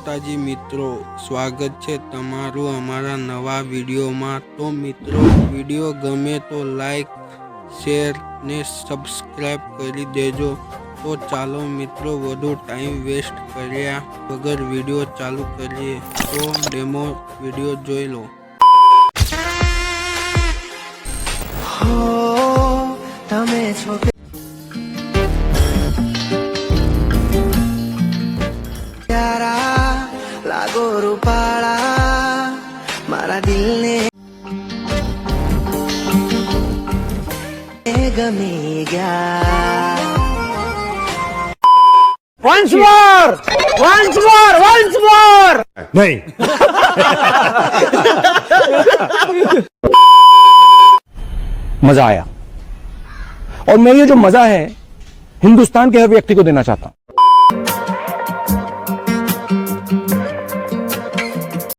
માતાજી મિત્રો, સ્વાગત છે તમારું અમારા નવા વિડીયોમાં। તો મિત્રો, વિડીયો ગમે તો લાઈક, શેર ને સબસ્ક્રાઈબ કરી દેજો। તો ચાલો મિત્રો, વધુ ટાઈમ વેસ્ટ કર્યા વગર વિડીયો ચાલુ કરીએ। તો ડેમો વિડીયો જોઈ લો। તમે છો प्यारा लागो रूपाला मारा दिल ने गमी गया। Once more! Once more! Once more! नहीं। मजा आया और मैं ये जो मजा है हिंदुस्तान के हर व्यक्ति को देना चाहता हूं।